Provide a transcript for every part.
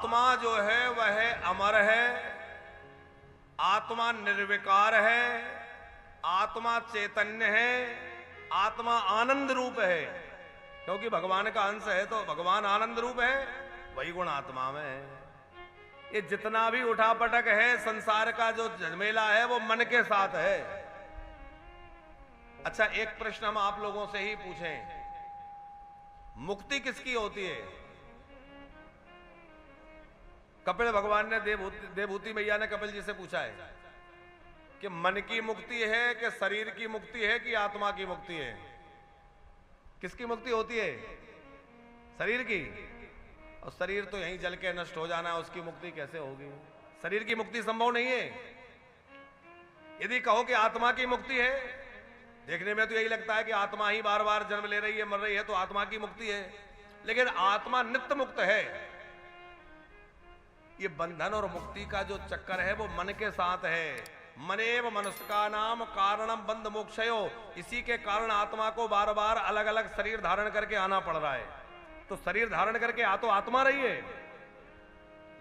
आत्मा जो है वह अमर है, आत्मा निर्विकार है, आत्मा चैतन्य है, आत्मा आनंद रूप है। क्योंकि भगवान का अंश है तो भगवान आनंद रूप है, वही गुण आत्मा में है। ये जितना भी उठापटक है संसार का जो झमेला है वो मन के साथ है। अच्छा, एक प्रश्न हम आप लोगों से ही पूछें, मुक्ति किसकी होती है? कपिल भगवान ने देवहूति मैया ने कपिल जी से पूछा है कि मन की मुक्ति है कि शरीर की मुक्ति है कि आत्मा की मुक्ति है? किसकी मुक्ति होती है? शरीर की। और शरीर तो यहीं जल के नष्ट हो जाना है, उसकी मुक्ति कैसे होगी? शरीर की मुक्ति संभव नहीं है। यदि कहो कि आत्मा की मुक्ति है, देखने में तो यही लगता है कि आत्मा ही बार बार जन्म ले रही है, मर रही है, तो आत्मा की मुक्ति है। लेकिन आत्मा नित्य मुक्त है। ये बंधन और मुक्ति का जो चक्कर है वो मन के साथ है। मनेव मनुष्का नाम कारणम बंध मोक्षयो। इसी के कारण आत्मा को बार बार अलग अलग शरीर धारण करके आना पड़ रहा है। तो शरीर धारण करके तो आत्मा रही है,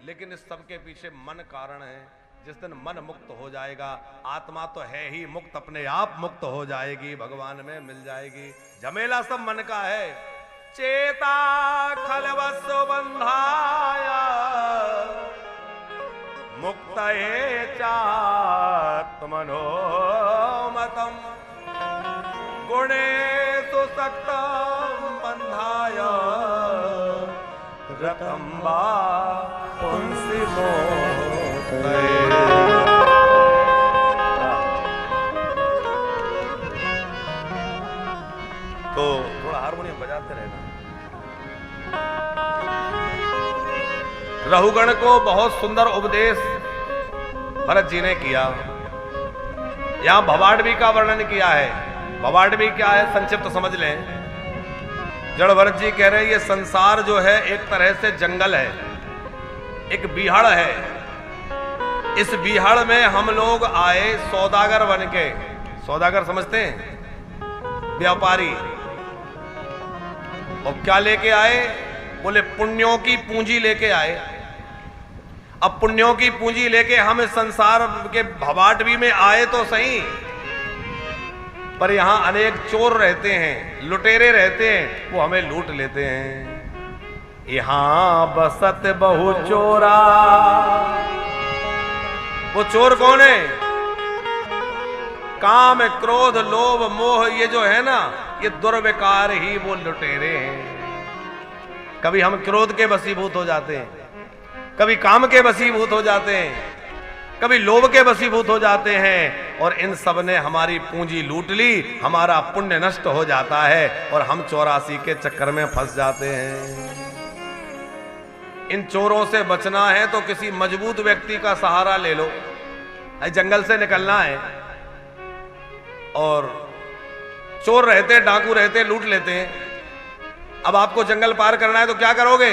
लेकिन इस सब के पीछे मन कारण है। जिस दिन मन मुक्त हो जाएगा, आत्मा तो है ही मुक्त, अपने आप मुक्त हो जाएगी, भगवान में मिल जाएगी। झमेला सब मन का है। चेता खलवस बंधाया मुक्त चात्मनो मतम गुणेषु सक्तं बंधाय रतं वा पुंसि मोक्तये। तो थोड़ा हारमोनियम बजाते रहना। रहुगण को बहुत सुंदर उपदेश भरत जी ने किया। यहां भवाडवी का वर्णन किया है। भवाडवी क्या है संक्षिप्त समझ लें। जड़ भरत जी कह रहे हैं ये संसार जो है एक तरह से जंगल है, एक बिहाड़ है। इस बिहाड़ में हम लोग आए सौदागर बन के। सौदागर समझते हैं? व्यापारी। और क्या लेके आए? बोले पुण्यों की पूंजी लेके आए। अब पुण्यों की पूंजी लेके हम इस संसार के भवाडवी में आए तो सही, पर यहां अनेक चोर रहते हैं, लुटेरे रहते हैं, वो हमें लूट लेते हैं। यहां बसत बहु चोरा। वो चोर कौन है? काम, क्रोध, लोभ, मोह, ये जो है ना, ये दुर्विकार ही वो लुटेरे हैं। कभी हम क्रोध के वशीभूत हो जाते हैं, कभी काम के वशीभूत हो जाते हैं, कभी लोभ के वशीभूत हो जाते हैं, और इन सब ने हमारी पूंजी लूट ली, हमारा पुण्य नष्ट हो जाता है और हम 84 के चक्कर में फंस जाते हैं। इन चोरों से बचना है तो किसी मजबूत व्यक्ति का सहारा ले लो। जंगल से निकलना है और चोर रहते, डाकू रहते, लूट लेते हैं। अब आपको जंगल पार करना है तो क्या करोगे?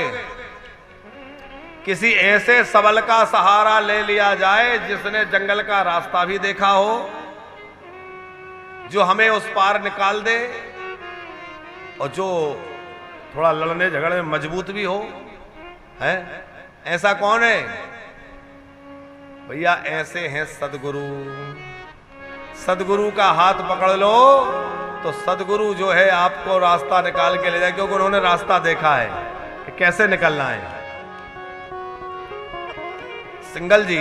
किसी ऐसे सबल का सहारा ले लिया जाए जिसने जंगल का रास्ता भी देखा हो, जो हमें उस पार निकाल दे, और जो थोड़ा लड़ने झगड़ने में मजबूत भी हो। है ऐसा कौन है भैया? ऐसे हैं सदगुरु। सदगुरु का हाथ पकड़ लो तो सदगुरु जो है आपको रास्ता निकाल के ले जाए, क्योंकि उन्होंने रास्ता देखा है कि कैसे निकलना है। सिंगल जी,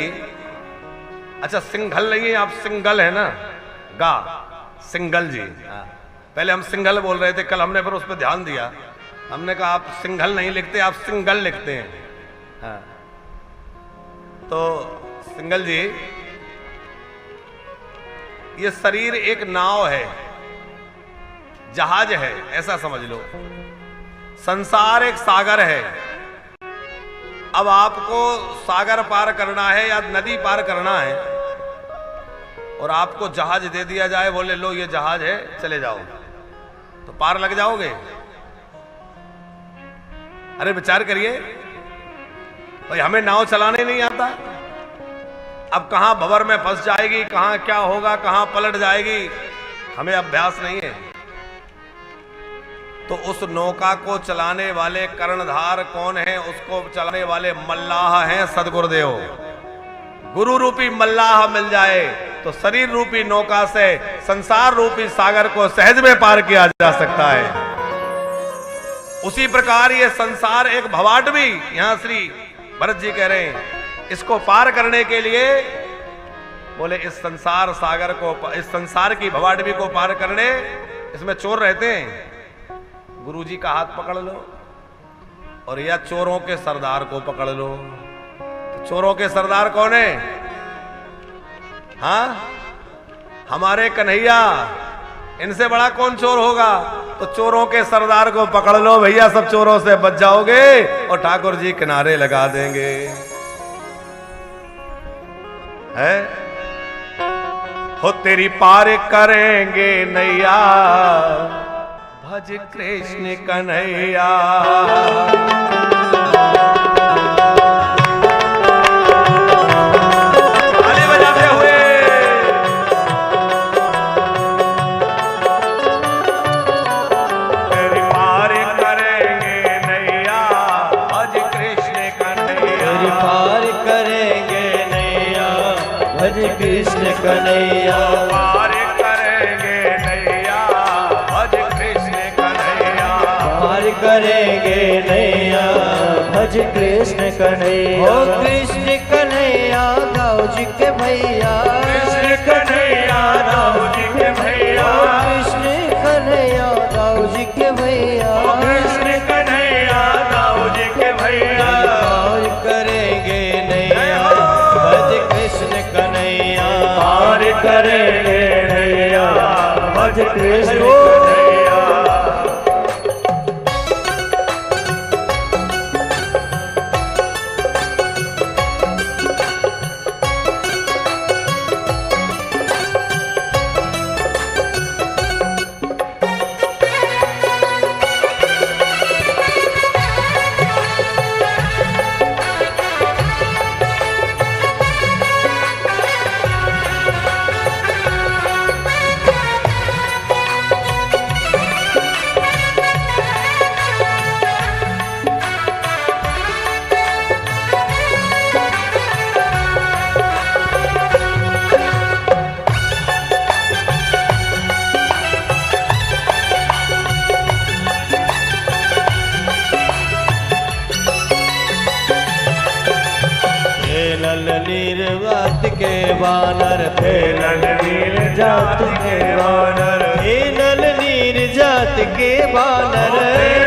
अच्छा सिंघल नहीं है, आप सिंगल है ना? गा सिंगल जी। पहले हम सिंघल बोल रहे थे, कल हमने फिर उस पर ध्यान दिया। हमने कहा आप सिंघल नहीं लिखते, आप सिंगल लिखते हैं। हाँ। तो सिंगल जी, ये शरीर एक नाव है, जहाज है, ऐसा समझ लो। संसार एक सागर है। अब आपको सागर पार करना है या नदी पार करना है, और आपको जहाज दे दिया जाए, बोले लो ये जहाज है, चले जाओ, तो पार लग जाओगे? अरे विचार करिए भाई, हमें नाव चलाने नहीं आता। अब कहां भंवर में फंस जाएगी, कहां क्या होगा, कहां पलट जाएगी, हमें अभ्यास नहीं है। तो उस नौका को चलाने वाले कर्णधार कौन है? उसको चलाने वाले मल्लाह हैं सदगुरुदेव। गुरु रूपी मल्लाह मिल जाए तो शरीर रूपी नौका से संसार रूपी सागर को सहज में पार किया जा सकता है। उसी प्रकार ये संसार एक भवाटवी, यहां श्री भरत जी कह रहे हैं, इसको पार करने के लिए बोले इस संसार सागर को, इस संसार की भवाटवी को पार करने, इसमें चोर रहते हैं, गुरुजी का हाथ पकड़ लो और या चोरों के सरदार को पकड़ लो। तो चोरों के सरदार कौन है? हाँ, हमारे कन्हैया। इनसे बड़ा कौन चोर होगा? तो चोरों के सरदार को पकड़ लो भैया, सब चोरों से बच जाओगे और ठाकुर जी किनारे लगा देंगे। है हो तेरी पार करेंगे नैया, भज कृष्ण कन्हैया। ताली बजाते हुए तेरी पार करेंगे नैया, भज कृष्ण कन्हैया। तेरी पार करेंगे नैया, भज कृष्ण कन्हैया। पार करेंगे नैया, भज कृष्ण कन्हैया। पार करेंगे नैया, भज कृष्ण कन्हैया। ओ कृष्ण कन्हैया गाँव जी के भैया, कृष्ण कन्हैया राम जी के भैया। कृष्ण कन्हैया गाँव जी के भैया, कृष्ण कन्हैया राम जी के भैया। पार करेंगे नैया, भज कृष्ण कन्हैया। पार करेंगे नैया, भज कृष्ण कन्हैया। जात के वानर, नल नील जात के वानर, हे नल नीर जात के वानर,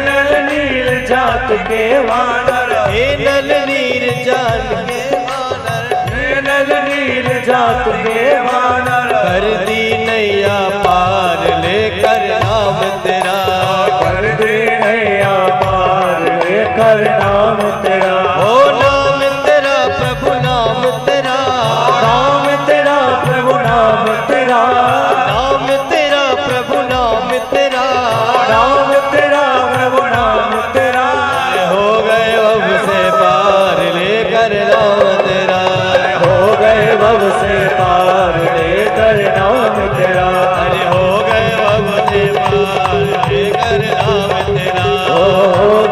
नल नील जात के वानर, हे नल नीर जात के वानर, नल नील जात के वानर। कर दी नैया पार लेकर नाम तेरा, कर दे नैया पार लेकर नाम तेरा। ओ नाम तेरा प्रभु नाम तेरा, नाम तेरा प्रभु नाम तेरा, नाम तेरा प्रभु नाम तेरा, नाम तेरा प्रभु नाम तेरा। हो गए अब से पार लेकर नाम तेरा, हो गए भव से पार लेकर नाम तेरा। अरे हो गए अब से पार लेकर नाम तेरा, हो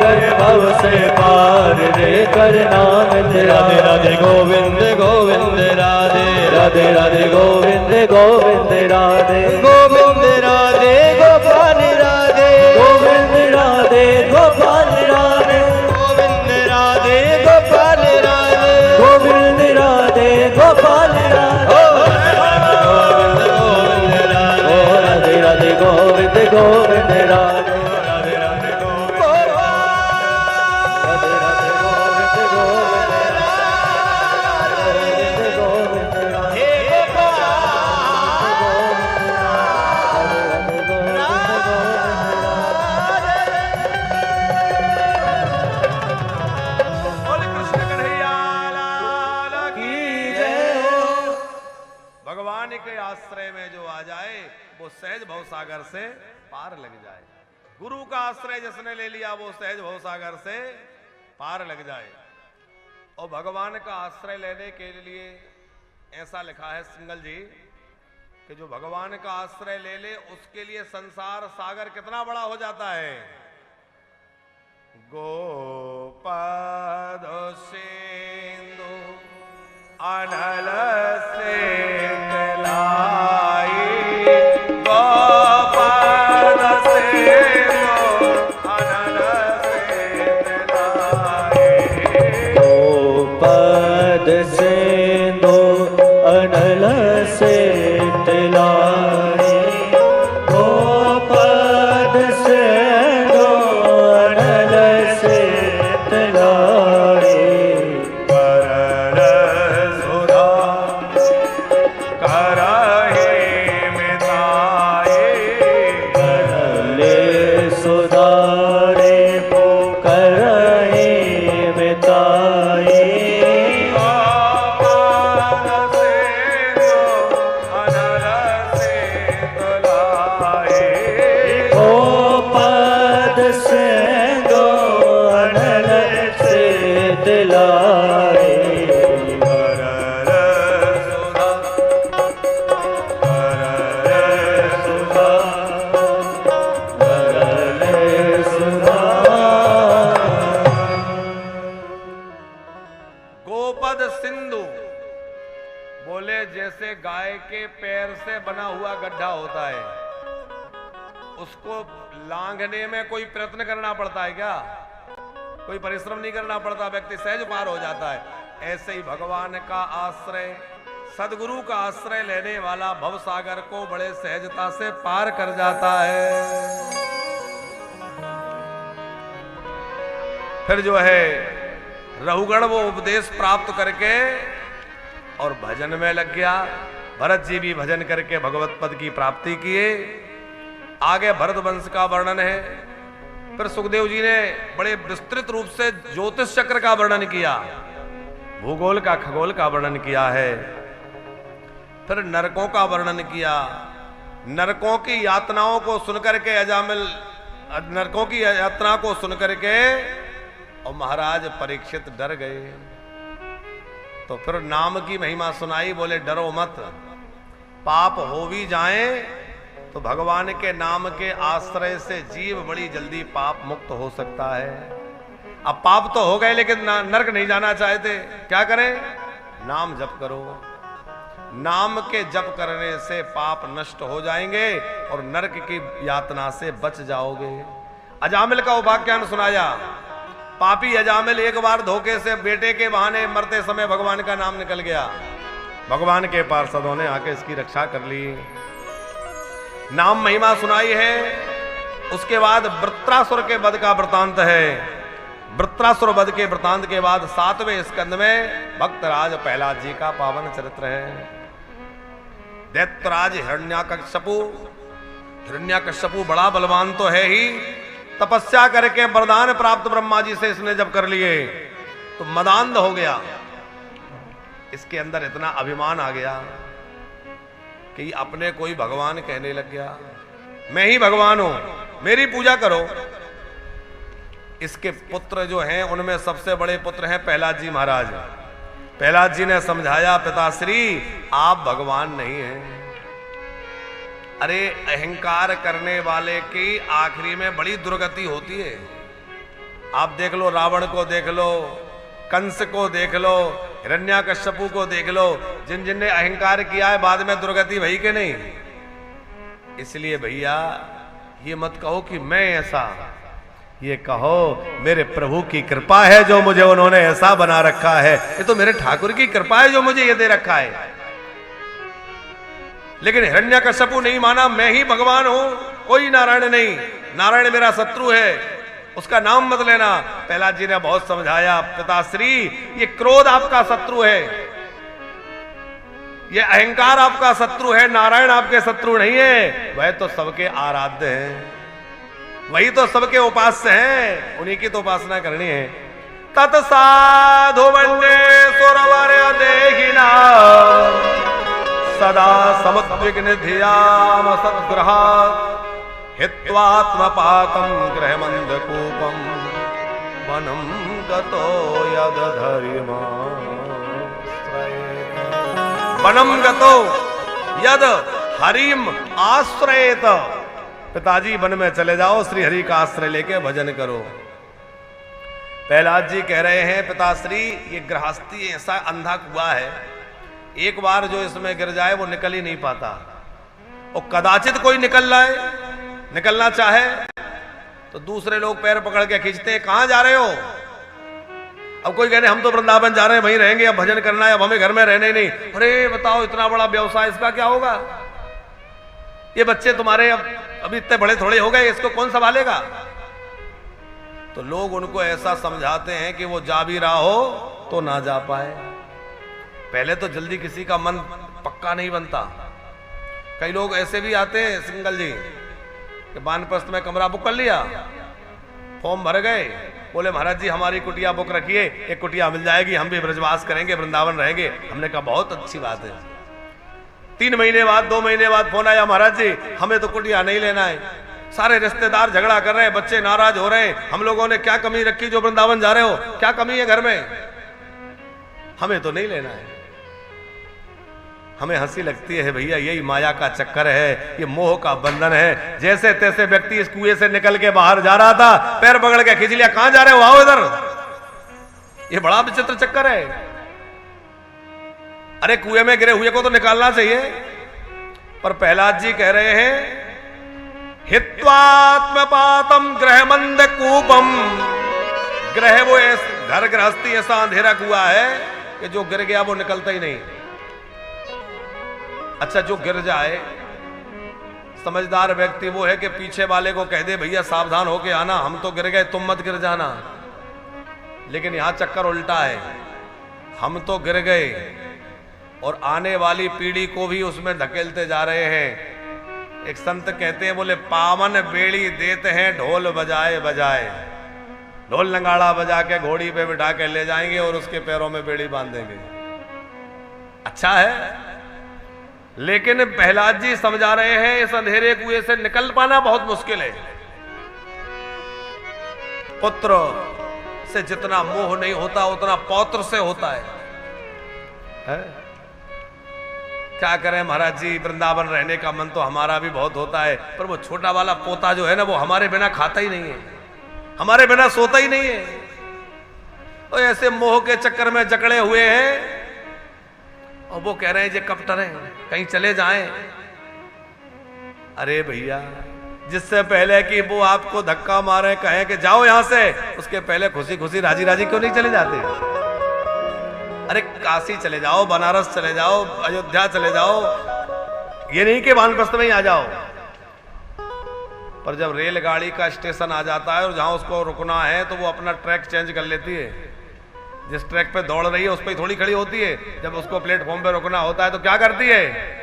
गए भव से पार लेकर नाम तेरा। राधे राधे गोविंद गोविंद राधे, राधे राधे गोविंद गोविंद राधे, गोविंद राधे गोपाल राधे, गोविंद राधे गोपाल राधे, गोविंद राधे गोपाल राधे, गोविंद राधे गोपाल राधे। गोविंद गोविंद राधे, ओ राधे राधे गोविंद गोविंद राधे, राधे राधे गोविंद राधे राधे गोविंद गोविंद राधे, गोविंद राधे हे गोपाल बोल कृष्ण कन्हैया लाल की जय हो। भगवान के आश्रय में जो आ जाए वो सहज भवसागर से पार लग जाए। गुरु का आश्रय जिसने ले लिया वो सहज भवसागर से पार लग जाए। और भगवान का आश्रय लेने के लिए ऐसा लिखा है सिंगल जी, कि जो भगवान का आश्रय ले ले उसके लिए संसार सागर कितना बड़ा हो जाता है। गोपद सिंधु अनल से लाई, गोपद सिंधु अनल से लाई, गोपद सिंधु अनल से लाई, गोपद सिंधु अनल से लाई, करल सुधा करहि मिताए, करले सुधारे करहि मिताए, गोपद सिंधु अनल से दिलाए, गोपद सिंधु बोले जैसे गाय के पैर से बना हुआ गड्ढा होता है, उसको लांघने में कोई प्रयत्न करना पड़ता है क्या? कोई परिश्रम नहीं करना पड़ता, व्यक्ति सहज पार हो जाता है। ऐसे ही भगवान का आश्रय, सदगुरु का आश्रय लेने वाला भव सागर को बड़े सहजता से पार कर जाता है। फिर जो है रहुगण वो उपदेश प्राप्त करके और भजन में लग गया। भरत जी भी भजन करके भगवत पद की प्राप्ति किए। आगे भरत वंश का वर्णन है। फिर सुखदेव जी ने बड़े विस्तृत रूप से ज्योतिष चक्र का वर्णन किया, भूगोल का खगोल का वर्णन किया है। फिर नरकों का वर्णन किया, नरकों की यातनाओं को सुनकर के अजामिल नरकों की यात्रा को सुनकर के और महाराज परीक्षित डर गए। तो फिर नाम की महिमा सुनाई, बोले डरो मत, पाप हो भी जाए तो भगवान के नाम के आश्रय से जीव बड़ी जल्दी पाप मुक्त हो सकता है। अब पाप तो हो गए लेकिन नरक नहीं जाना चाहते, क्या करें? नाम जप करो। नाम के जप करने से पाप नष्ट हो जाएंगे और नरक की यातना से बच जाओगे। अजामिल का उपाख्यान सुनाया। पापी अजामिल एक बार धोखे से बेटे के बहाने मरते समय भगवान का नाम निकल गया। भगवान के पार्षदों ने आके इसकी रक्षा कर ली, नाम महिमा सुनाई है। उसके बाद वृत्रासुर के वध का वृतांत है। वृत्रासुर वध के वृतांत के बाद 7वें स्कंद में भक्तराज प्रहलाद जी का पावन चरित्र है। दैत्यराज हिरण्यकश्यपु बड़ा बलवान तो है ही, तपस्या करके वरदान प्राप्त ब्रह्मा जी से इसने जब कर लिए तो मदांध हो गया। इसके अंदर इतना अभिमान आ गया कि अपने कोई भगवान कहने लग गया, मैं ही भगवान हूं, मेरी पूजा करो। इसके पुत्र जो हैं उनमें सबसे बड़े पुत्र हैं प्रहलाद जी महाराज। प्रहलाद जी ने समझाया, पिताश्री आप भगवान नहीं हैं। अरे अहंकार करने वाले की आखिरी में बड़ी दुर्गति होती है। आप देख लो, रावण को देख लो, कंस को देख लो, हिरण्यकश्यपु को देख लो, जिन जिन ने अहंकार किया है बाद में दुर्गति भई के नहीं। इसलिए भैया ये मत कहो कि मैं ऐसा, ये कहो मेरे प्रभु की कृपा है जो मुझे उन्होंने ऐसा बना रखा है। ये तो मेरे ठाकुर की कृपा है जो मुझे ये दे रखा है। लेकिन हिरण्यकश्यपु नहीं माना, मैं ही भगवान हूं, कोई नारायण नहीं, नारायण मेरा शत्रु है, उसका नाम मत लेना। प्रहलाद जी ने बहुत समझाया, पिताश्री ये क्रोध आपका शत्रु है, ये अहंकार आपका शत्रु है, नारायण आपके शत्रु नहीं है। वह तो सबके आराध्य हैं, वही तो सबके उपास्य हैं, उन्हीं की तो उपासना करनी है। तत्साधु वंदे सुरवर देखिना सदा समुद्विग्न धियाम सद्ग्रहा हित्वात्मपाकं गृहमन्धकूपं वनं गतो यद धर्माश्रयेण। वनं गतो यद हरिम आश्रयेत। पिताजी वन में चले जाओ, श्री हरि का आश्रय लेके भजन करो। प्रहलाद जी कह रहे हैं पिताश्री ये गृहस्थी ऐसा अंधा कुआं है, एक बार जो इसमें गिर जाए वो निकल ही नहीं पाता, और कदाचित कोई निकलना चाहे तो दूसरे लोग पैर पकड़ के खींचते हैं, कहां जा रहे हो? अब कोई कहने हम तो वृंदावन जा रहे हैं, वहीं रहेंगे, अब भजन करना है, अब हमें घर में रहना ही नहीं। अरे बताओ इतना बड़ा व्यवसाय, इसका क्या होगा? ये बच्चे तुम्हारे अभी इतने बड़े थोड़े हो गए, इसको कौन संभालेगा? तो लोग उनको ऐसा समझाते हैं कि वो जा भी रहा हो तो ना जा पाए। पहले तो जल्दी किसी का मन पक्का नहीं बनता। कई लोग ऐसे भी आते हैं सिंगल जी कि वानप्रस्थ में कमरा बुक कर लिया, फॉर्म भर गए, बोले महाराज जी हमारी कुटिया बुक रखिए, एक कुटिया मिल जाएगी, हम भी ब्रजवास करेंगे, वृंदावन रहेंगे। हमने कहा बहुत अच्छी बात है। 3 महीने बाद 2 महीने बाद फोन आया, महाराज जी हमें तो कुटिया नहीं लेना है, सारे रिश्तेदार झगड़ा कर रहे हैं, बच्चे नाराज हो रहे हैं, हम लोगों ने क्या कमी रखी जो वृंदावन जा रहे हो, क्या कमी है घर में, हमें तो नहीं लेना है। हमें हंसी लगती है भैया, यही माया का चक्कर है, ये मोह का बंधन है। जैसे तैसे व्यक्ति इस कुएं से निकल के बाहर जा रहा था, पैर पकड़ के खींच लिया, कहां जा रहे हो, आओ इधर। ये बड़ा विचित्र चक्कर है। अरे कुएं में गिरे हुए को तो निकालना चाहिए, पर प्रहलाद जी कह रहे हैं हित्वात्मपातम ग्रहमंद कूपम। ग्रह वो घर गृहस्थी ऐसा अंधेरा कुआं है कि जो गिर गया वो निकलता ही नहीं। अच्छा जो गिर जाए, समझदार व्यक्ति वो है कि पीछे वाले को कह दे भैया सावधान होके आना, हम तो गिर गए तुम मत गिर जाना। लेकिन यहां चक्कर उल्टा है, हम तो गिर गए और आने वाली पीढ़ी को भी उसमें धकेलते जा रहे हैं। एक संत कहते हैं, बोले पावन बेड़ी देते हैं ढोल बजाए बजाए, ढोल नगाड़ा बजा के घोड़ी पे बिठा के ले जाएंगे और उसके पैरों में बेड़ी बांध देंगे। अच्छा है, लेकिन प्रहलाद जी समझा रहे हैं इस अंधेरे कुएं से निकल पाना बहुत मुश्किल है। पुत्र से जितना मोह नहीं होता उतना पौत्र से होता है? क्या करें महाराज जी, वृंदावन रहने का मन तो हमारा भी बहुत होता है, पर वो छोटा वाला पोता जो है ना, वो हमारे बिना खाता ही नहीं है, हमारे बिना सोता ही नहीं है। तो ऐसे मोह के चक्कर में जकड़े हुए हैं और वो कह रहे हैं जे कपटर हैं, कहीं चले जाएं। अरे भैया, जिससे पहले कि वो आपको धक्का मारे कहें कि जाओ यहां से, उसके पहले खुशी खुशी राजी राजी क्यों नहीं चले जाते? अरे काशी चले जाओ, बनारस चले जाओ, अयोध्या चले जाओ, ये नहीं कि वानप्रस्थ में ही आ जाओ। पर जब रेलगाड़ी का स्टेशन आ जाता है और जहां उसको रुकना है तो वो अपना ट्रैक चेंज कर लेती है। जिस ट्रैक पे दौड़ रही है उस पर थोड़ी खड़ी होती है, जब उसको प्लेटफॉर्म पे रुकना होता है तो क्या करती है?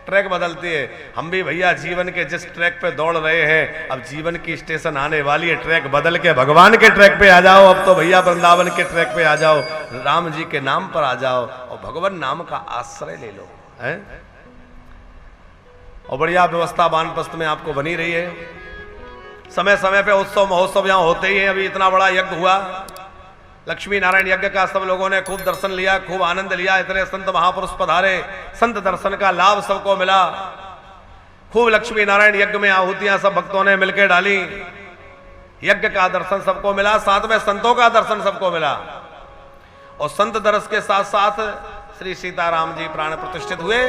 ट्रैक बदलती है। हम भी भैया जीवन के जिस ट्रैक पे दौड़ रहे हैं, अब जीवन की स्टेशन आने वाली है, ट्रैक बदल के भगवान के ट्रैक पे आ जाओ। अब तो भैया वृंदावन के ट्रैक पे आ जाओ, राम जी के नाम पर आ जाओ और भगवान नाम का आश्रय ले लो है। और बढ़िया व्यवस्था वानप्रस्थ में आपको बनी रही है। समय समय पे उत्सव महोत्सव यहाँ होते ही है। अभी इतना बड़ा यज्ञ हुआ, लक्ष्मी नारायण यज्ञ का, सब लोगों ने खूब दर्शन लिया, खूब आनंद लिया। इतने संत महापुरुष पधारे, संत दर्शन का लाभ सबको मिला। खूब लक्ष्मी नारायण यज्ञ में आहुतियां सब भक्तों ने मिलकर डाली, यज्ञ का दर्शन सबको मिला, साथ में संतों का दर्शन सबको मिला। और संत दर्शन के साथ साथ श्री सीताराम जी प्राण प्रतिष्ठित हुए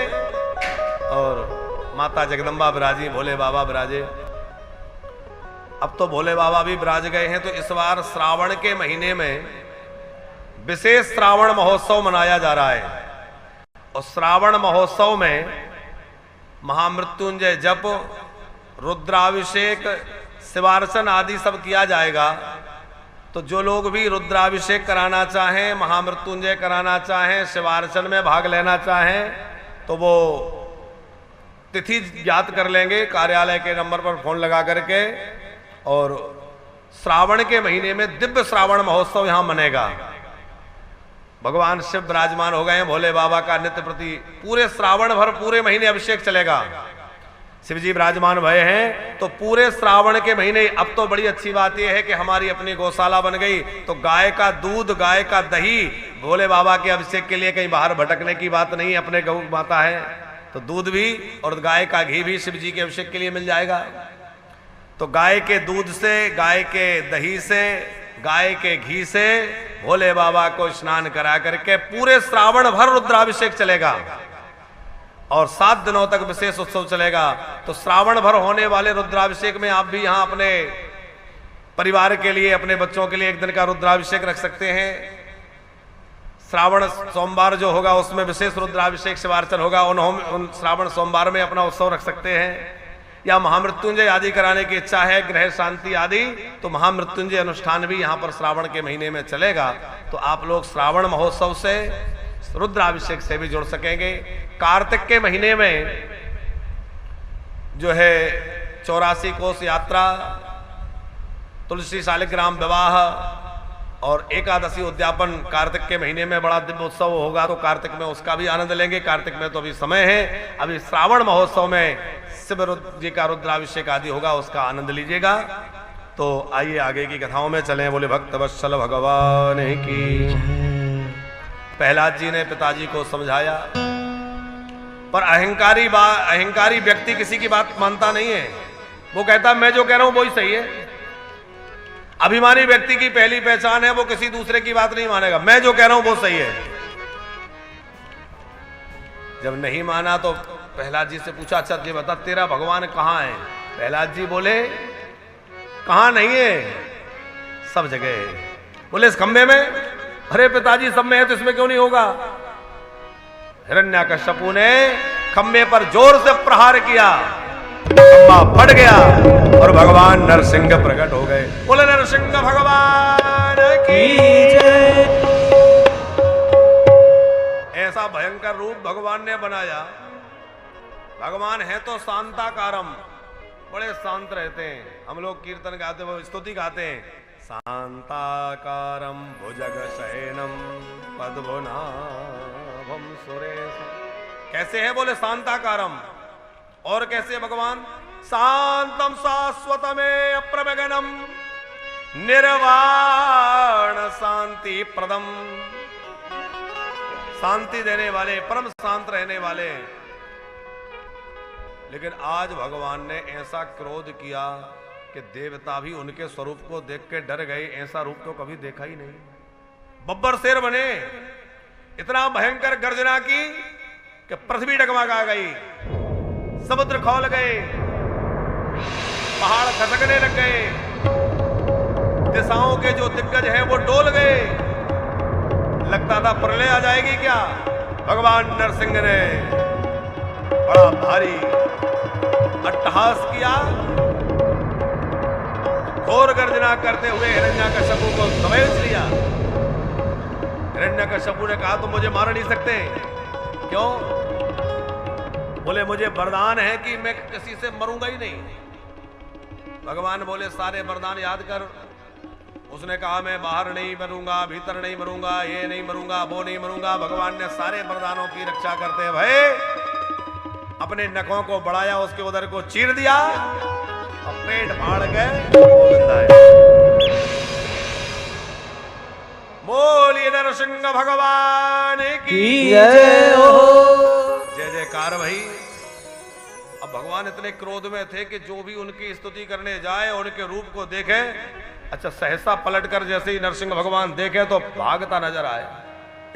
और माता जगदम्बा विराजी, भोले बाबा विराजे। अब तो भोले बाबा भी विराज गए हैं। तो इस बार श्रावण के महीने में विशेष श्रावण महोत्सव मनाया जा रहा है। और श्रावण महोत्सव में महामृत्युंजय जप, रुद्राभिषेक, शिवार्चन आदि सब किया जाएगा। तो जो लोग भी रुद्राभिषेक कराना चाहें, महामृत्युंजय कराना चाहें, शिवार्चन में भाग लेना चाहें, तो वो तिथि ज्ञात कर लेंगे कार्यालय के नंबर पर फोन लगा करके। और श्रावण के महीने में दिव्य श्रावण महोत्सव यहां मनेगा। भगवान शिव विराजमान हो गए हैं, भोले बाबा का नित्य प्रति पूरे श्रावण भर, पूरे महीने अभिषेक चलेगा। शिव जी विराजमान भय हैं तो पूरे श्रावण के महीने। अब तो बड़ी अच्छी बात यह है कि हमारी अपनी गौशाला बन गई, तो गाय का दूध, गाय का दही भोले बाबा के अभिषेक के लिए कहीं बाहर भटकने की बात नहीं, अपने गौ माता है। तो दूध भी और गाय का घी भी शिव जी के अभिषेक के लिए मिल जाएगा। तो गाय के दूध से, गाय के दही से, गाय के घी से भोले बाबा को स्नान करा करके पूरे श्रावण भर रुद्राभिषेक चलेगा और 7 दिनों तक विशेष उत्सव चलेगा। तो श्रावण भर होने वाले रुद्राभिषेक में आप भी यहां अपने परिवार के लिए, अपने बच्चों के लिए एक दिन का रुद्राभिषेक रख सकते हैं। श्रावण सोमवार जो होगा उसमें विशेष रुद्राभिषेक शिवार्चन होगा, उन श्रावण सोमवार में अपना उत्सव रख सकते हैं। या महामृत्युंजय आदि कराने की इच्छा है, ग्रह शांति आदि, तो महामृत्युंजय अनुष्ठान भी यहां पर श्रावण के महीने में चलेगा। तो आप लोग श्रावण महोत्सव से, रुद्राभिषेक से भी जुड़ सकेंगे। कार्तिक के महीने में जो है 84 कोस यात्रा, तुलसी शालिग्राम विवाह और एकादशी उद्यापन कार्तिक के महीने में बड़ा दिव्य उत्सव होगा। तो कार्तिक में उसका भी आनंद लेंगे। कार्तिक में तो अभी समय है, अभी श्रावण महोत्सव में शिव जी का रुद्राभिषेक आदि होगा, उसका आनंद लीजिएगा। तो आइए आगे की कथाओं में चलें। बोले भक्त वत्सल भगवान की। प्रहलाद जी ने पिताजी को समझाया, पर अहंकारी व्यक्ति किसी की बात मानता नहीं है। वो कहता मैं जो कह रहा हूं वही सही है। अभिमानी व्यक्ति की पहली पहचान है वो किसी दूसरे की बात नहीं मानेगा, मैं जो कह रहा हूं वो सही है। जब नहीं माना तो प्रहलाद जी से पूछा, अच्छा ये बता तेरा भगवान कहां है? प्रहलाद जी बोले कहां नहीं है, सब जगह है। बोले इस खंबे में? अरे पिताजी सब में है तो इसमें क्यों नहीं होगा? हिरण्यकश्यपु ने खंबे पर जोर से प्रहार किया, खंबा फट गया और भगवान नरसिंह प्रकट हो गए। बोले नरसिंह भगवान की जय। ऐसा भयंकर रूप भगवान ने बनाया। भगवान है तो शांताकारम, बड़े शांत रहते हैं। हम लोग कीर्तन गाते हैं, स्तुति गाते हैं, शांताकारम भुजग शयनम पद्मनाभम सुरेशम। कैसे है? बोले शांताकारम। और कैसे भगवान? शांतम शाश्वतमे अप्रमगनम निर्वाण शांति प्रदम। शांति देने वाले, परम शांत रहने वाले। लेकिन आज भगवान ने ऐसा क्रोध किया कि देवता भी उनके स्वरूप को देख के डर गए। ऐसा रूप तो कभी देखा ही नहीं। बब्बर शेर बने, इतना भयंकर गर्जना की कि पृथ्वी डगमगा गई, समुद्र खौल गए, पहाड़ खसकने लग गए, दिशाओं के जो दिग्गज हैं वो डोल गए। लगता था प्रलय आ जाएगी क्या। भगवान नरसिंह ने बड़ा भारी अट्टहास किया, घोर गर्जना करते हुए हिरण्यकश्यपु को दबोच लिया। हिरण्यकश्यपु ने कहा तुम मुझे मार नहीं सकते। क्यों? बोले मुझे वरदान है कि मैं किसी से मरूंगा ही नहीं। भगवान बोले सारे वरदान याद कर। उसने कहा मैं बाहर नहीं मरूंगा, भीतर नहीं मरूंगा, ये नहीं मरूंगा, वो नहीं मरूंगा। भगवान ने सारे वरदानों की रक्षा करते हुए अपने नखों को बढ़ाया, उसके उदर को चीर दिया और पेट फाड़ गए। बोलिए नरसिंह भगवान की जय हो। जय जयकार भाई। अब भगवान इतने क्रोध में थे कि जो भी उनकी स्तुति करने जाए, उनके रूप को देखे, अच्छा सहसा पलटकर जैसे ही नरसिंह भगवान देखे तो भागता नजर आए।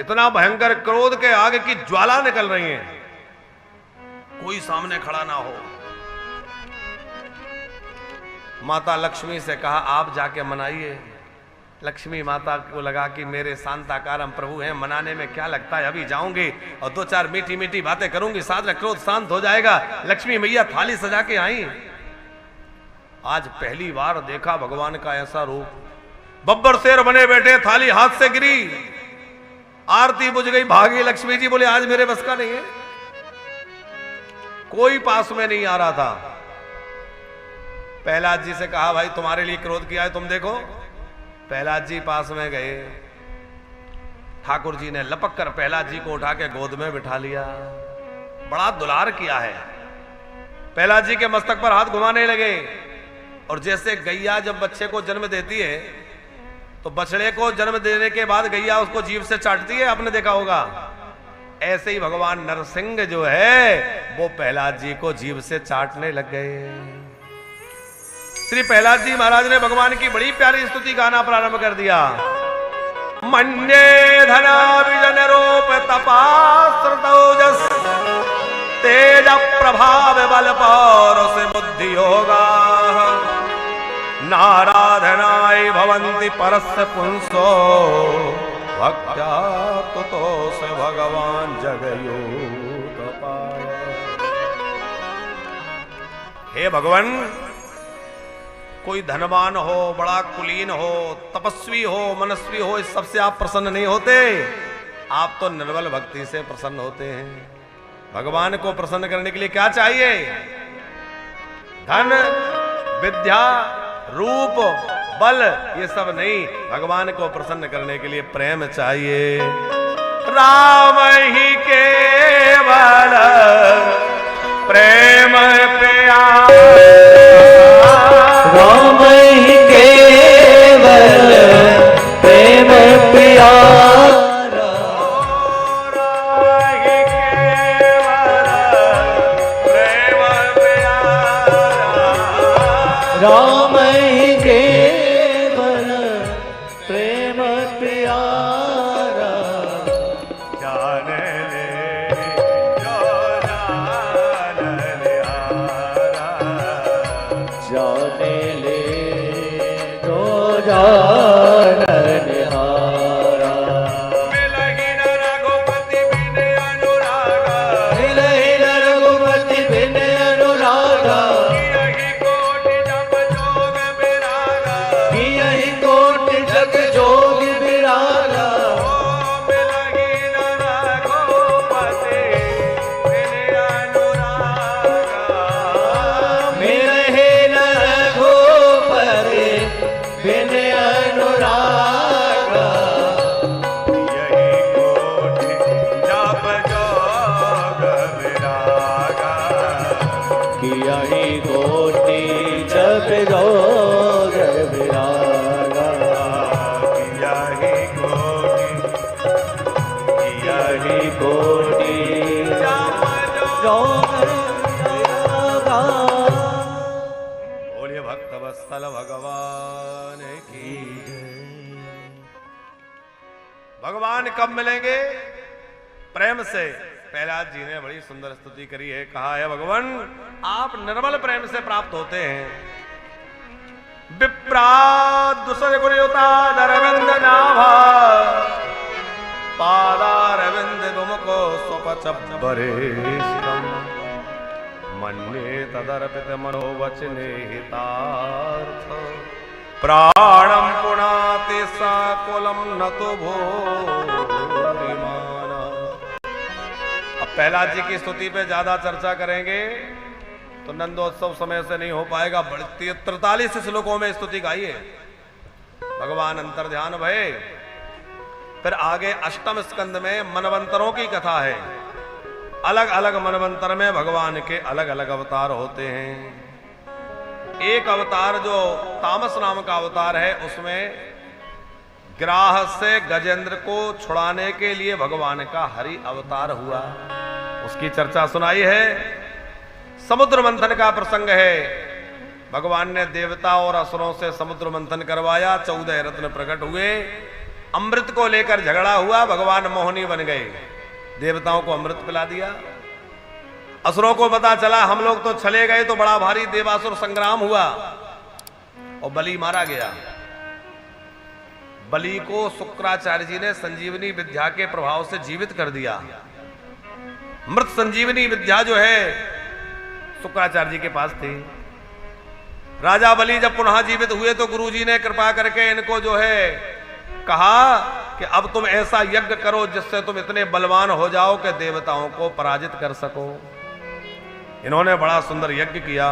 इतना भयंकर क्रोध के आगे की ज्वाला निकल रही है, कोई सामने खड़ा ना हो। माता लक्ष्मी से कहा आप जाके मनाइए। लक्ष्मी माता को लगा कि मेरे शांताकारम प्रभु हैं, मनाने में क्या लगता है, अभी जाऊंगी और 2-4 मीठी मीठी बातें करूंगी, साथ में क्रोध शांत हो जाएगा। लक्ष्मी मैया थाली सजा के आई। आज पहली बार देखा भगवान का ऐसा रूप। बब्बर शेर बने बैठे, थाली हाथ से गिरी, आरती बुझ गई, भागी लक्ष्मी जी। बोले आज मेरे बस का नहीं है। कोई पास में नहीं आ रहा था। प्रहलाद जी से कहा भाई तुम्हारे लिए क्रोध किया है, तुम देखो। प्रहलाद जी पास में गए, ठाकुर जी ने लपक कर प्रहलाद जी को उठा के गोद में बिठा लिया, बड़ा दुलार किया है। प्रहलाद जी के मस्तक पर हाथ घुमाने लगे। और जैसे गैया जब बच्चे को जन्म देती है तो बछड़े को जन्म देने के बाद गैया उसको जीभ से चाटती है, आपने देखा होगा। ऐसे ही भगवान नरसिंह जो है वो प्रहलाद जी को जीभ से चाटने लग गए। श्री प्रहलाद जी महाराज ने भगवान की बड़ी प्यारी स्तुति गाना प्रारंभ कर दिया। मन्ये धना विजन रूप तपास्त्रतौजस तेज प्रभाव बल पौरुष बुद्धि होगा नाराधनाय भवन्ति परस्य पुंसो भक्त्या तुतो से भगवान जगयूत पाय। हे भगवान, कोई धनवान हो, बड़ा कुलीन हो, तपस्वी हो, मनस्वी हो, इस सबसे आप प्रसन्न नहीं होते। आप तो निर्बल भक्ति से प्रसन्न होते हैं। भगवान को प्रसन्न करने के लिए क्या चाहिए? धन, विद्या, रूप, बल, ये सब नहीं। भगवान को प्रसन्न करने के लिए प्रेम चाहिए। राम ही केवल प्रेम प्यारा, राम ही केवल प्रेम प्यारा, राम ही केवल प्रेम प्यारा। जान ले जो जान लिहारा, जाने ले जो जान निहारा। मिलहि न रघुपति बिन अनुरागा, मिलहि न रघुपति बिन अनुरागा, यही कोटि जप जोग विरागा, यही कोटि जग जोग विरागा। मिलहि न रघुपति बिन अनुरागा, मिलहि न रघुपति बिन अनुरागा, यही कोटि जप जोग विरागा, यही कोटि जप जोग विरागा। यही कोटि जप जोग विरागा। बोलिए भक्त वत्सल भगवान की। भगवान कब मिलेंगे? प्रेम से। प्रहलाद जी ने बड़ी सुंदर स्तुति करी है। कहा है भगवान आप निर्मल प्रेम से प्राप्त होते हैं। विप्रा दुसर गुणयुता दरविंद नाभा पादारविंद गुमुको स्वपचब्बरे मन्ये तदर्पित मनोवचने हितार्थ प्राणम पुनाति साकुलम न तो भूरिमाना। अब प्रहलाद जी की स्तुति पे ज्यादा चर्चा करेंगे तो नंदोत्सव समय से नहीं हो पाएगा। 43 श्लोकों में स्तुति गाई है। भगवान अंतर ध्यान भये। फिर आगे अष्टम स्कंद में मनवंतरों की कथा है। अलग अलग मनवंतर में भगवान के अलग अलग अवतार होते हैं। एक अवतार जो तामस नाम का अवतार है, उसमें ग्राह से गजेंद्र को छुड़ाने के लिए भगवान का हरि अवतार हुआ। उसकी चर्चा सुनाई है। समुद्र मंथन का प्रसंग है। भगवान ने देवता और असुरों से समुद्र मंथन करवाया। 14 रत्न प्रकट हुए। अमृत को लेकर झगड़ा हुआ। भगवान मोहिनी बन गए। देवताओं को अमृत पिला दिया। असुरों को पता चला हम लोग तो चले गए, तो बड़ा भारी देवासुर संग्राम हुआ और बलि मारा गया। बलि को शुक्राचार्य जी ने संजीवनी विद्या के प्रभाव से जीवित कर दिया। मृत संजीवनी विद्या जो है शुक्राचार्य जी के पास थी। राजा बलि जब पुनः जीवित हुए तो गुरुजी ने कृपा करके इनको जो है कहा कि अब तुम ऐसा यज्ञ करो जिससे तुम इतने बलवान हो जाओ कि देवताओं को पराजित कर सको। इन्होंने बड़ा सुंदर यज्ञ किया।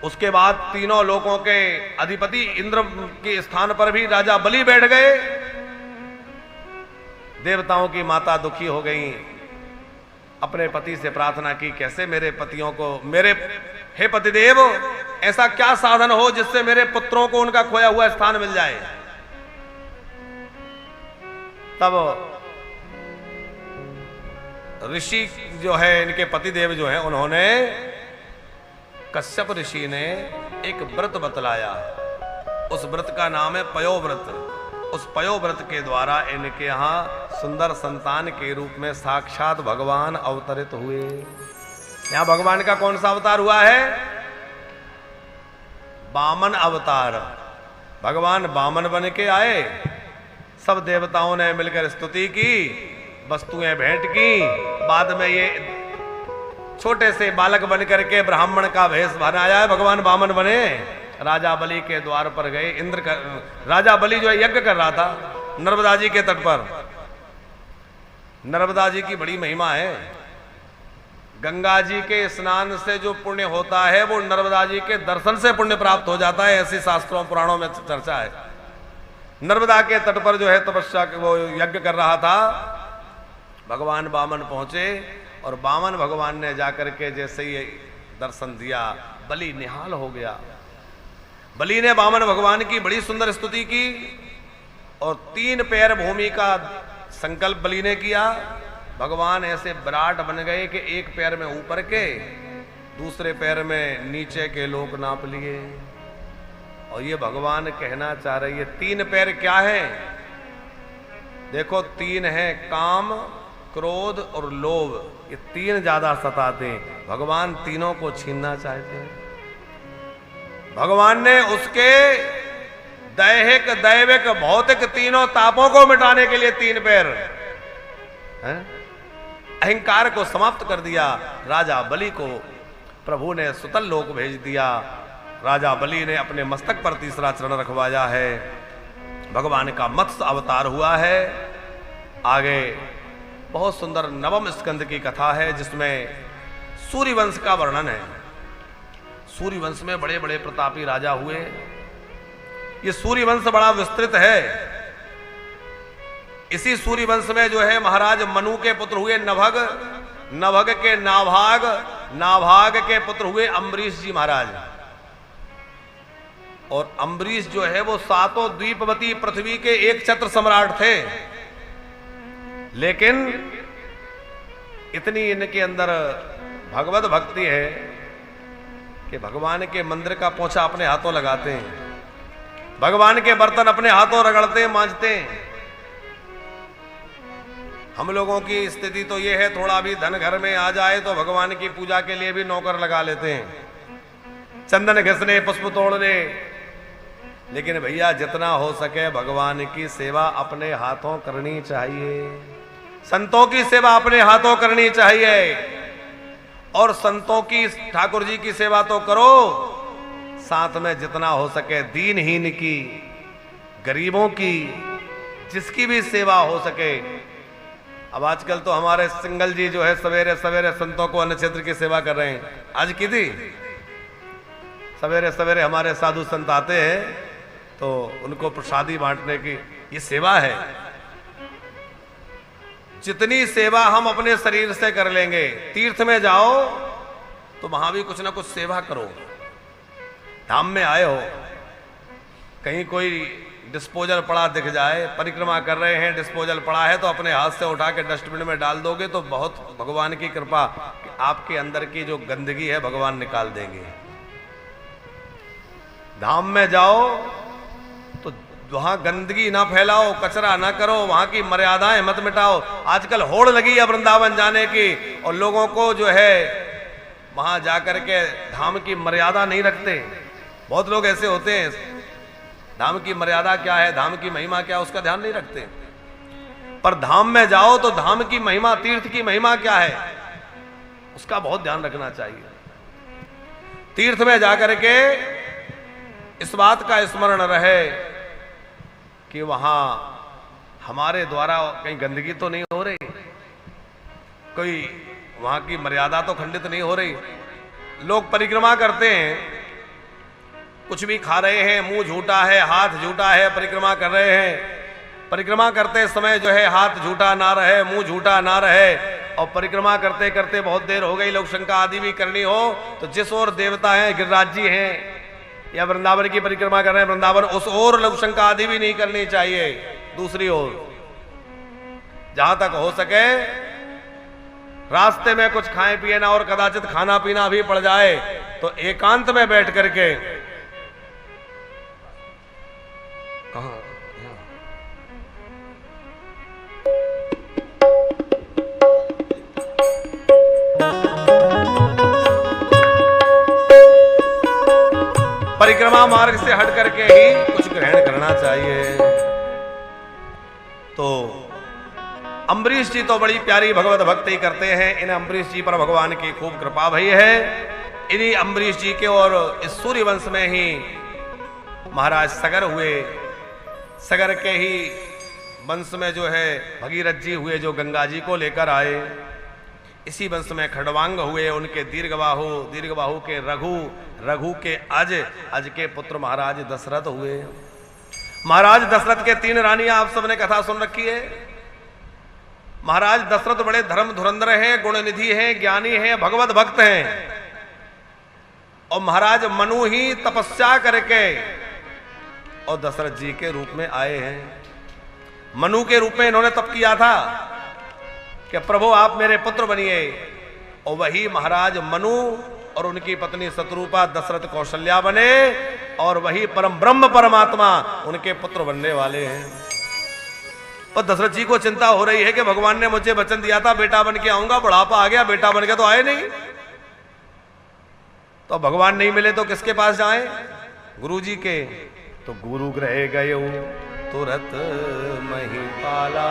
उसके बाद तीनों लोकों के अधिपति इंद्र के स्थान पर भी राजा बलि बैठ गए। देवताओं की माता दुखी हो गई। अपने पति से प्रार्थना की, कैसे मेरे पतियों को, मेरे हे पतिदेव, ऐसा क्या साधन हो जिससे मेरे पुत्रों को उनका खोया हुआ स्थान मिल जाए। तब ऋषि जो है, इनके पतिदेव जो है, उन्होंने कश्यप ऋषि ने एक व्रत बतलाया। उस व्रत का नाम है पयोव्रत। उस पयोव्रत के द्वारा इनके यहाँ सुंदर संतान के रूप में साक्षात भगवान अवतरित हुए। यहाँ भगवान का कौन सा अवतार हुआ है? वामन अवतार। भगवान वामन बन के आए, सब देवताओं ने मिलकर स्तुति की, वस्तुएं भेंट की। बाद में ये छोटे से बालक बन करके ब्राह्मण का भेष बनाया है, भगवान वामन बने। राजा बलि के द्वार पर गए। राजा बलि जो है यज्ञ कर रहा था नर्मदा जी के तट पर। नर्मदा जी की बड़ी महिमा है। गंगा जी के स्नान से जो पुण्य होता है वो नर्मदा जी के दर्शन से पुण्य प्राप्त हो जाता है, ऐसी शास्त्रों पुराणों में चर्चा है। नर्मदा के तट पर जो है तपस्या वो यज्ञ कर रहा था, भगवान वामन पहुंचे और वामन भगवान ने जाकर के जैसे ही दर्शन दिया, बलि निहाल हो गया। बलि ने वामन भगवान की बड़ी सुंदर स्तुति की और 3 पैर भूमि का संकल्प बलि ने किया। भगवान ऐसे विराट बन गए कि एक पैर में ऊपर के, दूसरे पैर में नीचे के लोक नाप लिए। और ये भगवान कहना चाह रहे ये 3 पैर क्या है? देखो 3 है, काम, क्रोध और लोभ। ये 3 ज्यादा सताते हैं। भगवान तीनों को छीनना चाहते हैं। भगवान ने उसके दैहिक, दैविक, भौतिक तीनों तापों को मिटाने के लिए 3 पैर, अहंकार को समाप्त कर दिया। राजा बलि को प्रभु ने सुतल लोक भेज दिया। राजा बलि ने अपने मस्तक पर तीसरा चरण रखवाया है। भगवान का मत्स्य अवतार हुआ है। आगे बहुत सुंदर नवम स्कंद की कथा है जिसमें सूर्यवंश का वर्णन है। सूर्यवंश में बड़े बड़े प्रतापी राजा हुए। ये सूर्यवंश बड़ा विस्तृत है। इसी सूर्यवंश में जो है महाराज मनु के पुत्र हुए नभग, नभग के नाभाग, नाभाग के पुत्र हुए अम्बरीश जी महाराज। और अम्बरीश जो है वो 7 द्वीपवती पृथ्वी के एक छत्र सम्राट थे। लेकिन इतनी इनके अंदर भगवत भक्ति है कि भगवान के मंदिर का पोछा अपने हाथों लगाते हैं, भगवान के बर्तन अपने हाथों रगड़ते हैं, मांजते हैं। हम लोगों की स्थिति तो ये है, थोड़ा भी धन घर में आ जाए तो भगवान की पूजा के लिए भी नौकर लगा लेते हैं, चंदन घिसने, पुष्प तोड़ने। लेकिन भैया जितना हो सके भगवान की सेवा अपने हाथों करनी चाहिए। संतों की सेवा अपने हाथों करनी चाहिए। और संतों की, ठाकुर जी की सेवा तो करो, साथ में जितना हो सके दीनहीन की, गरीबों की, जिसकी भी सेवा हो सके। अब आजकल तो हमारे सिंगल जी जो है सवेरे सवेरे संतों को अन्न क्षेत्र की सेवा कर रहे हैं। आज की थी, सवेरे सवेरे हमारे साधु संत आते हैं तो उनको प्रसादी बांटने की ये सेवा है। जितनी सेवा हम अपने शरीर से कर लेंगे, तीर्थ में जाओ तो वहां भी कुछ ना कुछ सेवा करो। धाम में आए हो, कहीं कोई डिस्पोजल पड़ा दिख जाए, परिक्रमा कर रहे हैं, डिस्पोजल पड़ा है तो अपने हाथ से उठा के डस्टबिन में डाल दोगे तो बहुत भगवान की कृपा, आपके अंदर की जो गंदगी है भगवान निकाल देंगे। धाम में जाओ तो वहां गंदगी ना फैलाओ, कचरा ना करो, वहां की मर्यादाएं मत मिटाओ। आजकल होड़ लगी है वृंदावन जाने की और लोगों को जो है वहां जाकर के धाम की मर्यादा नहीं रखते। बहुत लोग ऐसे होते हैं, धाम की मर्यादा क्या है, धाम की महिमा क्या है, उसका ध्यान नहीं रखते। पर धाम में जाओ तो धाम की महिमा, तीर्थ की महिमा क्या है, उसका बहुत ध्यान रखना चाहिए। तीर्थ में जाकर के इस बात का स्मरण रहे कि वहां हमारे द्वारा कहीं गंदगी तो नहीं हो रही, कोई वहां की मर्यादा तो खंडित नहीं हो रही। लोग परिक्रमा करते हैं, कुछ भी खा रहे हैं, मुंह झूठा है, हाथ झूठा है, परिक्रमा कर रहे हैं। परिक्रमा करते समय जो है हाथ झूठा ना रहे, मुंह झूठा ना रहे। और परिक्रमा करते करते बहुत देर हो गई, लोग शंका आदि भी करनी हो तो जिस ओर देवता हैं, गिरिराज जी हैं या वृंदावन की परिक्रमा कर रहे हैं, वृंदावन, उस ओर लघु शंका आदि भी नहीं करनी चाहिए। दूसरी ओर जहां तक हो सके रास्ते में कुछ खाए पिए ना और कदाचित खाना पीना भी पड़ जाए तो एकांत में बैठ करके कहां परिक्रमा मार्ग से हट करके ही कुछ ग्रहण करना चाहिए। तो अम्बरीश जी तो बड़ी प्यारी भगवत भक्ति करते हैं। इन अम्बरीश जी पर भगवान की खूब कृपा भई है। इन्हीं अम्बरीश जी के और इस सूर्य वंश में ही महाराज सगर हुए। सगर के ही वंश में जो है भगीरथ जी हुए, जो गंगा जी को लेकर आए। इसी वंश में खड़वांग हुए, उनके दीर्घबाहु के रघु के अज के पुत्र महाराज दशरथ हुए। महाराज दशरथ के 3 रानियां आप सबने कथा सुन रखी है। महाराज दशरथ बड़े धर्म धुरंधर हैं, गुणनिधि हैं, ज्ञानी हैं, भगवत भक्त हैं। और महाराज मनु ही तपस्या करके और दशरथ जी के रूप में आए हैं। मनु के रूप में इन्होंने तप किया था कि प्रभु आप मेरे पुत्र बनिए। और वही महाराज मनु और उनकी पत्नी शत्रुपा दशरथ कौशल्या बने और वही परम ब्रह्म परमात्मा उनके पुत्र बनने वाले हैं। और दशरथ जी को चिंता हो रही है कि भगवान ने मुझे वचन दिया था बेटा बन के आऊंगा, बुढ़ापा आ गया, बेटा बन के तो आए नहीं। तो भगवान नहीं मिले तो किसके पास जाएं? गुरु जी के। तो गुरु ग्रह गए तुरंत महिपाला,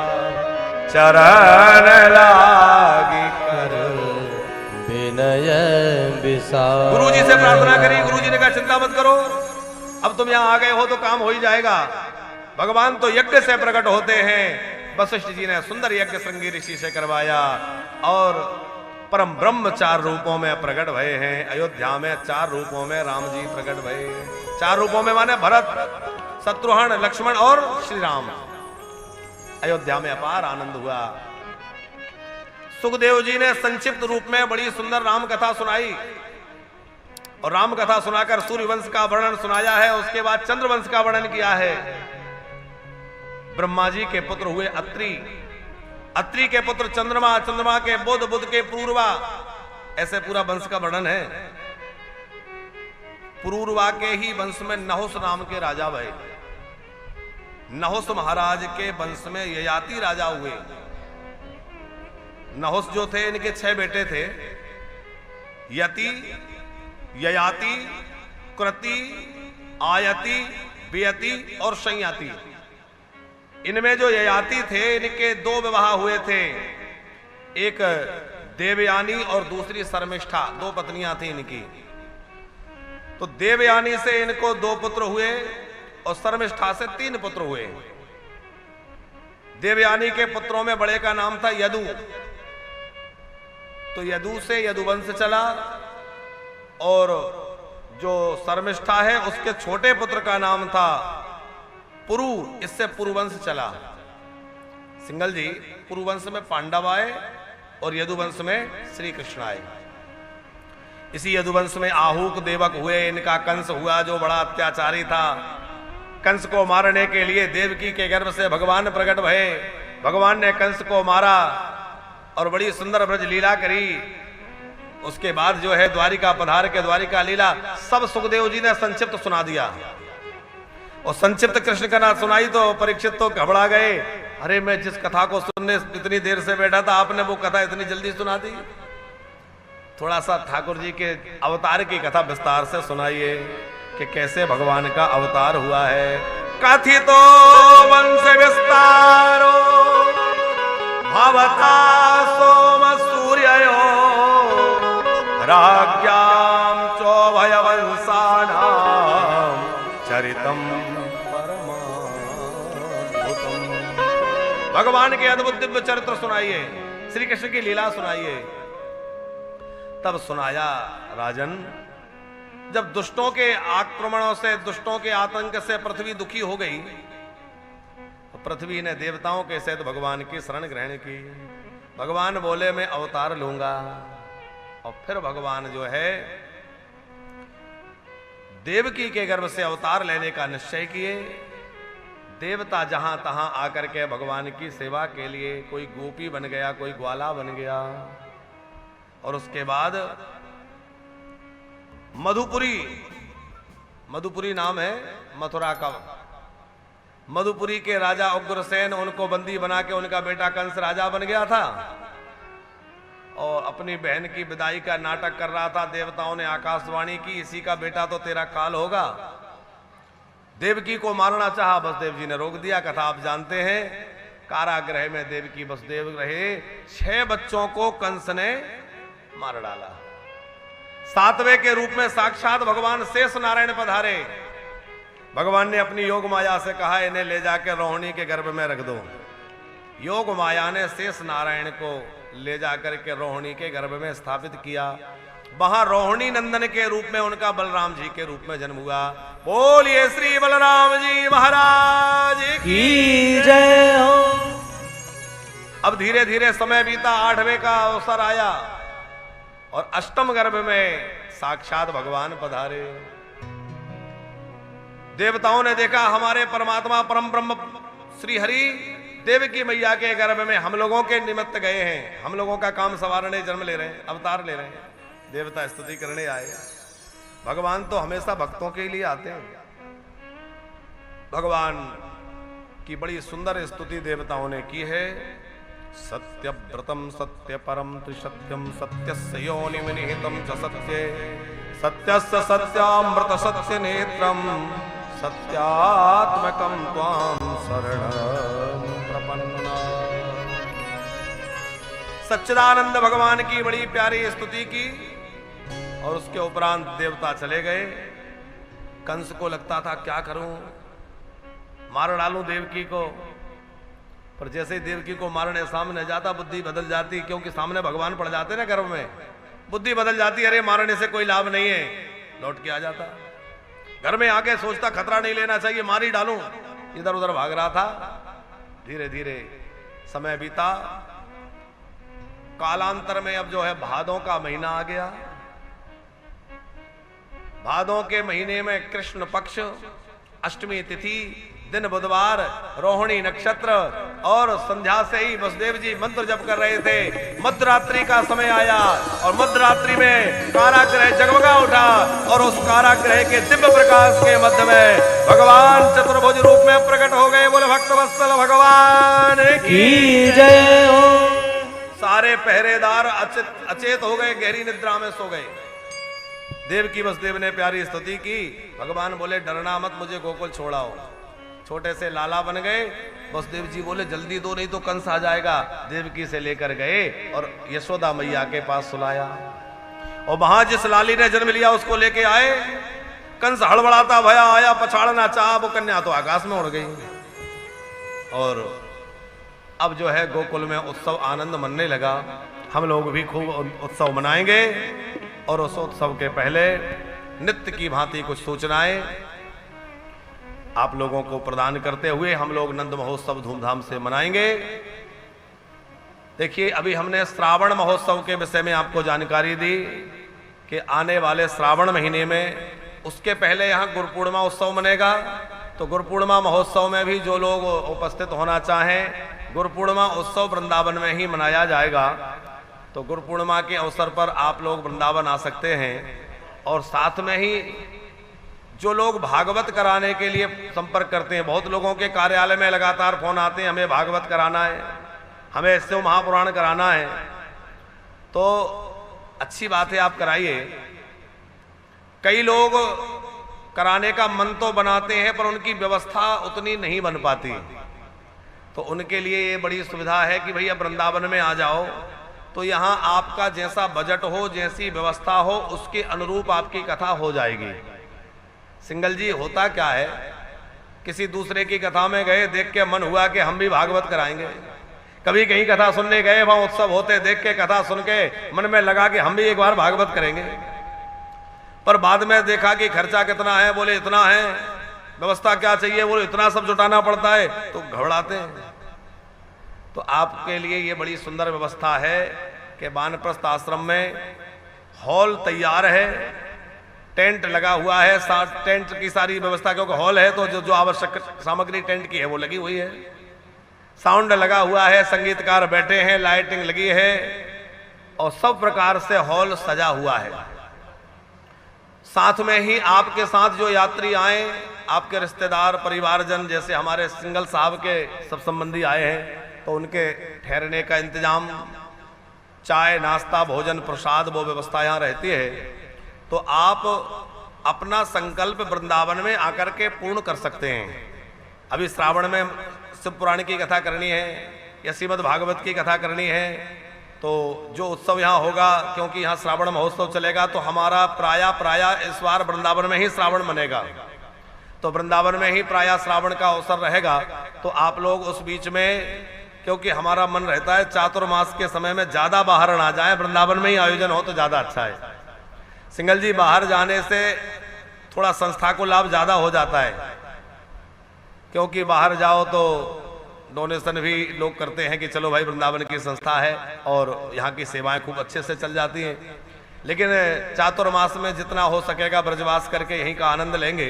चरण लागी कर विनय विशाल। गुरु जी से प्रार्थना करी। गुरु जी ने कहा चिंता मत करो, अब तुम यहां आ गए हो तो काम हो ही जाएगा। भगवान तो यज्ञ से प्रकट होते हैं। वशिष्ठ जी ने सुंदर यज्ञ श्रृंगी ऋषि से करवाया और परम ब्रह्म 4 रूपों में प्रकट भये हैं। अयोध्या में 4 रूपों में राम जी प्रकट भये। 4 रूपों में माने भरत, शत्रुघ्न, लक्ष्मण और श्री राम। अयोध्या में अपार आनंद हुआ। सुखदेव जी ने संक्षिप्त रूप में बड़ी सुंदर राम कथा सुनाई और राम कथा सुनाकर सूर्यवंश का वर्णन सुनाया है। उसके बाद चंद्रवंश का वर्णन किया है। ब्रह्मा जी के पुत्र हुए अत्रि, अत्रि के पुत्र चंद्रमा, चंद्रमा के बुध, बुध के पुरूरवा। ऐसे पूरा वंश का वर्णन है। पुरूरवा के ही वंश में नहुस नाम के राजा भये। नहुस महाराज के वंश में ययाति राजा हुए। नहुस जो थे इनके 6 बेटे थे, यति, ययाति, कृति, आयति, वियति और संयाति। इनमें जो ययाति थे इनके 2 विवाह हुए थे। एक देवयानी और दूसरी शर्मिष्ठा, 2 पत्नियां थी इनकी। तो देवयानी से इनको 2 पुत्र हुए और शर्मिष्ठा से 3 पुत्र हुए। देवयानी के पुत्रों में बड़े का नाम था यदु। तो यदु से यदुवंश चला और जो शर्मिष्ठा है उसके छोटे पुत्र का नाम था पुरु, इससे पुरुवंश चला। सिंगल जी, पुरुवंश में पांडव आए और यदुवंश में श्री कृष्ण आए। इसी यदुवंश में आहूक देवक हुए। इनका कंस हुआ जो बड़ा अत्याचारी था। कंस को मारने के लिए देवकी के गर्भ से भगवान प्रकट भये। भगवान ने कंस को मारा और बड़ी सुंदर ब्रज लीला करी। उसके बाद जो है द्वारिका पधार के द्वारिका लीला सब सुखदेव जी ने संक्षिप्त सुना दिया। और संक्षिप्त कृष्ण कथा सुनाई तो परीक्षित तो घबरा गए। अरे मैं जिस कथा को सुनने इतनी देर से बैठा था, आपने वो कथा इतनी जल्दी सुना दी। थोड़ा सा ठाकुर जी के अवतार की कथा विस्तार से सुनाइए कि कैसे भगवान का अवतार हुआ है। कथितो वंश विस्तारो भवता सोम सूर्ययो राज्ञाम चौभय वंशानाम चरितम परमाद्भुतम। भगवान के अद्भुत दिव्य चरित्र सुनाइए, श्री कृष्ण की लीला सुनाइए। तब सुनाया राजन, जब दुष्टों के आक्रमणों से, दुष्टों के आतंक से पृथ्वी दुखी हो गई तो पृथ्वी ने देवताओं के सहित भगवान की शरण ग्रहण की। भगवान बोले मैं अवतार लूंगा। और फिर भगवान जो है देवकी के गर्भ से अवतार लेने का निश्चय किए। देवता जहां तहां आकर के भगवान की सेवा के लिए, कोई गोपी बन गया, कोई ग्वाला बन गया, और उसके बाद मधुपुरी, मधुपुरी नाम है मथुरा का। मधुपुरी के राजा उग्रसेन उनको बंदी बना के उनका बेटा कंस राजा बन गया था और अपनी बहन की विदाई का नाटक कर रहा था। देवताओं ने आकाशवाणी की, इसी का बेटा तो तेरा काल होगा। देवकी को मारना चाहा, वसुदेव जी ने रोक दिया। कथा आप जानते हैं, कारागृह में देवकी वसुदेव रहे। 6 बच्चों को कंस ने मार डाला। 7वें के रूप में साक्षात भगवान शेष नारायण पधारे। भगवान ने अपनी योग माया से कहा, इन्हें ले जाकर रोहिणी के गर्भ में रख दो। योग माया ने शेष नारायण को ले जाकर के रोहिणी के गर्भ में स्थापित किया। वहां रोहिणी नंदन के रूप में उनका बलराम जी के रूप में जन्म हुआ। बोलिए श्री बलराम जी महाराज की जय हो। अब धीरे धीरे समय बीता, 8वें का अवसर आया और अष्टम गर्भ में साक्षात भगवान पधारे। देवताओं ने देखा हमारे परमात्मा परम ब्रह्म श्री हरि देवकी मैया के गर्भ में हम लोगों के निमित्त गए हैं, हम लोगों का काम संवारने जन्म ले रहे हैं, अवतार ले रहे हैं। देवता स्तुति करने आए। भगवान तो हमेशा भक्तों के लिए आते हैं। भगवान की बड़ी सुंदर स्तुति देवताओं ने की है। सत्यव्रतम सत्य परम त्रिसत्यम सत्यस्य योनिम निहितम च सत्ये सत्यस्य सत्यामृत सत्य नेत्रम सत्यात्मकम त्वां शरणं प्रपन्ना। सच्चिदानंद भगवान की बड़ी प्यारी स्तुति की और उसके उपरांत देवता चले गए। कंस को लगता था क्या करूं, मार डालूं देवकी को, पर जैसे ही देवकी को मारने सामने जाता बुद्धि बदल जाती, क्योंकि सामने भगवान पड़ जाते ना गर्भ में, बुद्धि बदल जाती। अरे मारने से कोई लाभ नहीं है, लौट के आ जाता। घर में आके सोचता खतरा नहीं लेना चाहिए, मार ही डालूं, इधर उधर भाग रहा था। धीरे धीरे समय बीता। कालांतर में अब जो है भादों का महीना आ गया। भादों के महीने में कृष्ण पक्ष अष्टमी तिथि, दिन बुधवार, रोहिणी नक्षत्र और संध्या से ही वसुदेव जी मंत्र जप कर रहे थे। मध्यरात्रि का समय आया और मध्यरात्रि में कारागृह जगमगा उठा और उस कारागृह के दिव्य प्रकाश के मध्य में भगवान चतुर्भुज रूप में प्रकट हो गए। बोले भक्त वत्सल भगवान की जय हो। सारे पहरेदार अचेत हो गए, गहरी निद्रा में सो गए। देवकी वसुदेव ने प्यारी स्तुति की। भगवान बोले डरना मत, मुझे गोकुल छोड़ाओ। छोटे से लाला बन गए। वसुदेव जी बोले जल्दी दो नहीं तो कंस आ जाएगा। देवकी से लेकर गए और यशोदा मैया के पास सुलाया और वहां जिस लाली ने जन्म लिया उसको लेके आए। कंस हड़बड़ाता भया आया, पछाड़ना चाहा, वो कन्या तो आकाश में उड़ गई। और अब जो है गोकुल में उत्सव आनंद मनने लगा। हम लोग भी खूब उत्सव मनाएंगे और उस उत्सव के पहले नित्य की भांति कुछ सूचनाएं आप लोगों को प्रदान करते हुए हम लोग नंद महोत्सव धूमधाम से मनाएंगे। देखिए अभी हमने श्रावण महोत्सव के विषय में आपको जानकारी दी कि आने वाले श्रावण महीने में, उसके पहले यहाँ गुरु पूर्णिमा उत्सव मनेगा। तो गुरु पूर्णिमा महोत्सव में भी जो लोग उपस्थित होना चाहें, गुरु पूर्णिमा उत्सव वृंदावन में ही मनाया जाएगा। तो गुरु पूर्णिमा के अवसर पर आप लोग वृंदावन आ सकते हैं। और साथ में ही जो लोग भागवत कराने के लिए संपर्क करते हैं, बहुत लोगों के कार्यालय में लगातार फोन आते हैं हमें भागवत कराना है, हमें शिव महापुराण कराना है। तो अच्छी बात है, आप कराइए। कई लोग कराने का मन तो बनाते हैं पर उनकी व्यवस्था उतनी नहीं बन पाती। तो उनके लिए ये बड़ी सुविधा है कि भैया वृंदावन में आ जाओ, तो यहाँ आपका जैसा बजट हो, जैसी व्यवस्था हो, उसके अनुरूप आपकी कथा हो जाएगी। सिंगल जी होता क्या है, किसी दूसरे की कथा में गए, देख के मन हुआ कि हम भी भागवत कराएंगे। कभी कहीं कथा सुनने गए, वहां उत्सव होते देख के, कथा सुन के मन में लगा कि हम भी एक बार भागवत करेंगे। पर बाद में देखा कि खर्चा कितना है, बोले इतना है, व्यवस्था क्या चाहिए, बोले इतना सब जुटाना पड़ता है, तो घबराते हैं। तो आपके लिए ये बड़ी सुंदर व्यवस्था है कि वानप्रस्थ आश्रम में हॉल तैयार है, टेंट लगा हुआ है, टेंट की सारी व्यवस्था, क्योंकि हॉल है तो जो आवश्यक सामग्री टेंट की है वो लगी हुई है। साउंड लगा हुआ है, संगीतकार बैठे हैं, लाइटिंग लगी है और सब प्रकार से हॉल सजा हुआ है। साथ में ही आपके साथ जो यात्री आए, आपके रिश्तेदार परिवारजन, जैसे हमारे सिंगल साहब के सब संबंधी आए हैं, तो उनके ठहरने का इंतजाम, चाय नाश्ता भोजन प्रसाद वो व्यवस्था यहाँ रहती है। तो आप अपना संकल्प वृंदावन में आकर के पूर्ण कर सकते हैं। अभी श्रावण में शिव पुराण की कथा करनी है या श्रीमद् भागवत की कथा करनी है, तो जो उत्सव यहाँ होगा, क्योंकि यहाँ श्रावण महोत्सव चलेगा, तो हमारा प्राय इस बार वृंदावन में ही श्रावण मनेगा। तो वृंदावन में ही प्राय श्रावण का अवसर रहेगा। तो आप लोग उस बीच में, क्योंकि हमारा मन रहता है चातुर्मास के समय में ज्यादा बाहर ना जाए, वृंदावन में ही आयोजन हो तो ज्यादा अच्छा है। सिंगल जी बाहर जाने से थोड़ा संस्था को लाभ ज्यादा हो जाता है, क्योंकि बाहर जाओ तो डोनेशन भी लोग करते हैं कि चलो भाई वृंदावन की संस्था है और यहाँ की सेवाएं खूब अच्छे से चल जाती हैं। लेकिन चातुर्मास में जितना हो सकेगा ब्रजवास करके यहीं का आनंद लेंगे,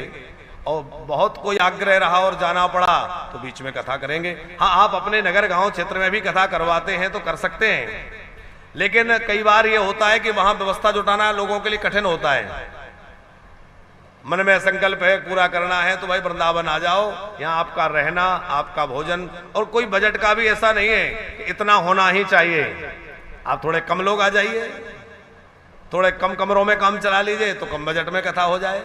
और बहुत कोई आग्रह रहा और जाना पड़ा तो बीच में कथा करेंगे। हाँ, आप अपने नगर गांव क्षेत्र में भी कथा करवाते हैं तो कर सकते हैं, लेकिन कई बार ये होता है कि वहां व्यवस्था जुटाना लोगों के लिए कठिन होता है। मन में संकल्प है पूरा करना है तो भाई वृंदावन आ जाओ, यहाँ आपका रहना, आपका भोजन, और कोई बजट का भी ऐसा नहीं है कि इतना होना ही चाहिए। आप थोड़े कम लोग आ जाइए, थोड़े कम कमरों में काम चला लीजिए तो कम बजट में कथा हो जाए।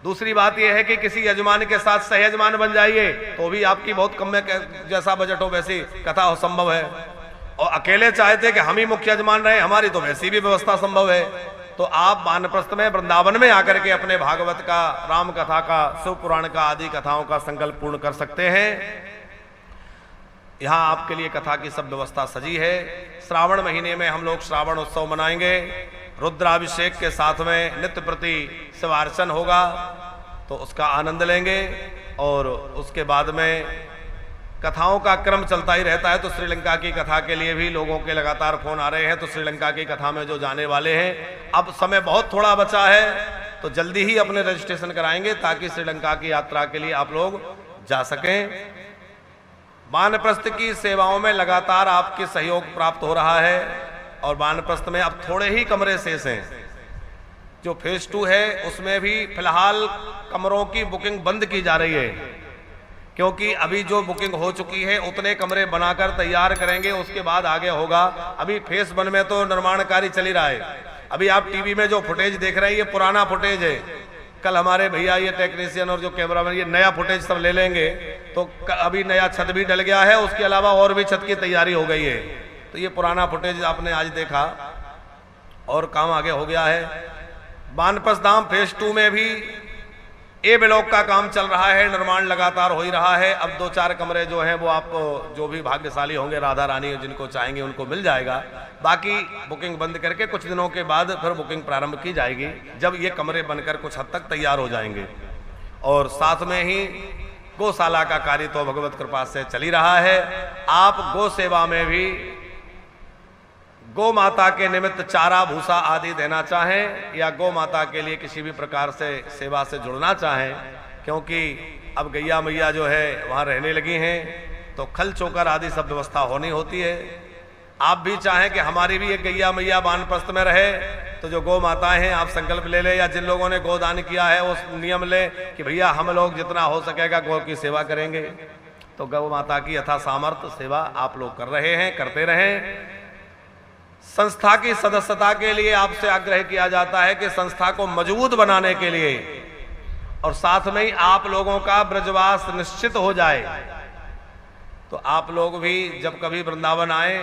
दूसरी बात यह है कि किसी यजमान के साथ सहयजमान बन जाइए तो भी आपकी बहुत कम में जैसा बजट हो वैसी कथा हो संभव है। और अकेले चाहते कि हम ही मुख्य यजमान रहे, हमारी तो वैसी भी व्यवस्था संभव है। तो आप वानप्रस्थ में वृंदावन में आकर के अपने भागवत का, राम कथा का, शिव पुराण का आदि कथाओं का संकल्प पूर्ण कर सकते हैं। यहाँ आपके लिए कथा की सब व्यवस्था सजी है। श्रावण महीने में हम लोग श्रावण उत्सव मनाएंगे, रुद्राभिषेक के साथ में नित्य प्रति शिवार्चन होगा, तो उसका आनंद लेंगे। और उसके बाद में कथाओं का क्रम चलता ही रहता है। तो श्रीलंका की कथा के लिए भी लोगों के लगातार फोन आ रहे हैं, तो श्रीलंका की कथा में जो जाने वाले हैं, अब समय बहुत थोड़ा बचा है तो जल्दी ही अपने रजिस्ट्रेशन कराएंगे ताकि श्रीलंका की यात्रा के लिए आप लोग जा सकें। वानप्रस्थ की सेवाओं में लगातार आपके सहयोग प्राप्त हो रहा है और वानप्रस्थ में अब थोड़े ही कमरे शेष हैं। जो फेज 2 है उसमें भी फिलहाल कमरों की बुकिंग बंद की जा रही है, क्योंकि अभी जो बुकिंग हो चुकी है उतने कमरे बनाकर तैयार करेंगे, उसके बाद आगे होगा। अभी फेज 1 में तो निर्माण कार्य चल ही रहा है। अभी आप टीवी में जो फुटेज देख रहे हैं ये पुराना फुटेज है। कल हमारे भैया ये टेक्नीशियन और जो कैमरामैन ये नया फुटेज सब ले लेंगे। तो अभी नया छत भी डल गया है, उसके अलावा और भी छत की तैयारी हो गई है। तो ये पुराना फुटेज आपने आज देखा और काम आगे हो गया है। वानप्रस्थ धाम फेज 2 में भी ए ब्लॉक का काम चल रहा है, निर्माण लगातार हो ही रहा है। अब 2-4 कमरे जो हैं वो आप जो भी भाग्यशाली होंगे, राधा रानी जिनको चाहेंगे उनको मिल जाएगा। बाकी बुकिंग बंद करके कुछ दिनों के बाद फिर बुकिंग प्रारंभ की जाएगी, जब ये कमरे बनकर कुछ हद तक तैयार हो जाएंगे। और साथ में ही गौशाला का कार्य तो भगवत कृपा से चल ही रहा है। आप गौ सेवा में भी गौ माता के निमित्त चारा भूसा आदि देना चाहें या गौ माता के लिए किसी भी प्रकार से सेवा से जुड़ना चाहें, क्योंकि अब गैया मैया जो है वहाँ रहने लगी हैं, तो खल चोकर आदि सब व्यवस्था होनी होती है। आप भी चाहें कि हमारी भी एक गैया मैया वानप्रस्थ में रहे, तो जो गौ माताएं हैं आप संकल्प ले लें, या जिन लोगों ने गोदान किया है वो नियम लें कि भैया हम लोग जितना हो सकेगा गौ की सेवा करेंगे। तो गौ माता की यथा सामर्थ्य सेवा आप लोग कर रहे हैं, करते रहें। संस्था की सदस्यता के लिए आपसे आग्रह किया जाता है कि संस्था को मजबूत बनाने के लिए और साथ में ही आप लोगों का ब्रजवास निश्चित हो जाए, तो आप लोग भी जब कभी वृंदावन आए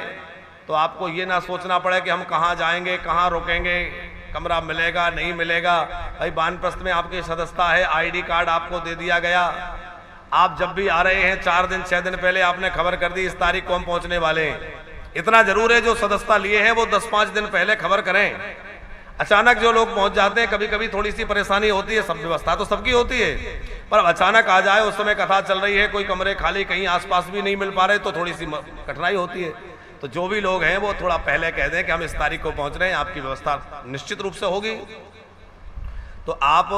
तो आपको ये ना सोचना पड़े कि हम कहाँ जाएंगे, कहाँ रुकेंगे, कमरा मिलेगा नहीं मिलेगा। भाई वानप्रस्थ में आपकी सदस्यता है, आईडी कार्ड आपको दे दिया गया। आप जब भी आ रहे हैं 4 दिन 6 दिन पहले आपने खबर कर दी इस तारीख को हम पहुंचने वाले हैं। इतना जरूर है जो सदस्यता लिए हैं वो 10-5 दिन पहले खबर करें। अचानक जो लोग पहुंच जाते हैं, कभी कभी थोड़ी सी परेशानी होती है, सब व्यवस्था तो सबकी होती है, पर अचानक आ जाए, उस समय कथा चल रही है, कोई कमरे खाली कहीं आसपास भी नहीं मिल पा रहे, तो थोड़ी सी कठिनाई होती है। तो जो भी लोग हैं वो थोड़ा पहले कह दें कि हम इस तारीख को पहुंच रहे हैं, आपकी व्यवस्था निश्चित रूप से होगी। तो आप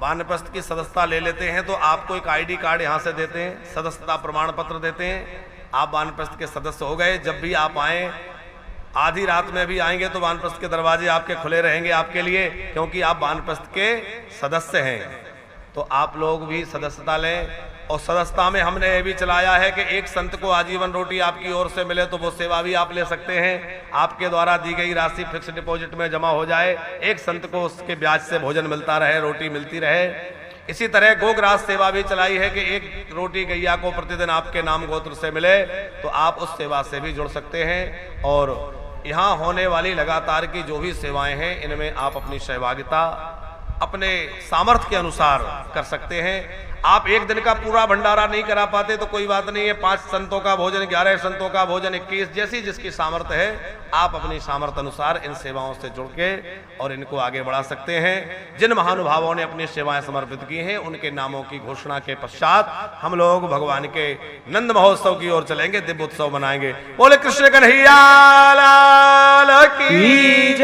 वानप्रस्थ की सदस्यता ले लेते हैं तो आपको एक आईडी कार्ड यहाँ से देते हैं, सदस्यता प्रमाण पत्र देते हैं, आप वानप्रस्थ के सदस्य हो गए। जब भी आप आए आधी रात में भी आएंगे तो वानप्रस्थ के दरवाजे आपके खुले रहेंगे आपके लिए, क्योंकि आप वानप्रस्थ के सदस्य हैं। तो आप लोग भी सदस्यता लें। और सदस्यता में हमने ये भी चलाया है कि एक संत को आजीवन रोटी आपकी ओर से मिले तो वो सेवा भी आप ले सकते हैं। आपके द्वारा दी गई राशि फिक्स डिपॉजिट में जमा हो जाए, एक संत को उसके ब्याज से भोजन मिलता रहे, रोटी मिलती रहे। इसी तरह गोग्रास सेवा भी चलाई है कि एक रोटी गैया को प्रतिदिन आपके नाम गोत्र से मिले, तो आप उस सेवा से भी जुड़ सकते हैं। और यहाँ होने वाली लगातार की जो भी सेवाएं हैं, इनमें आप अपनी सहभागिता अपने सामर्थ्य के अनुसार कर सकते हैं। आप एक दिन का पूरा भंडारा नहीं करा पाते तो कोई बात नहीं है, 5 संतों का भोजन, 11 संतों का भोजन, 21, जैसी जिसकी सामर्थ्य है, आप अपनी सामर्थ्य अनुसार इन सेवाओं से जुड़ के और इनको आगे बढ़ा सकते हैं। जिन महानुभावों ने अपनी सेवाएं समर्पित की हैं, उनके नामों की घोषणा के पश्चात हम लोग भगवान के नंद महोत्सव की ओर चलेंगे, दिव्य उत्सव मनाएंगे। बोले कृष्ण कन्हैया लाल की।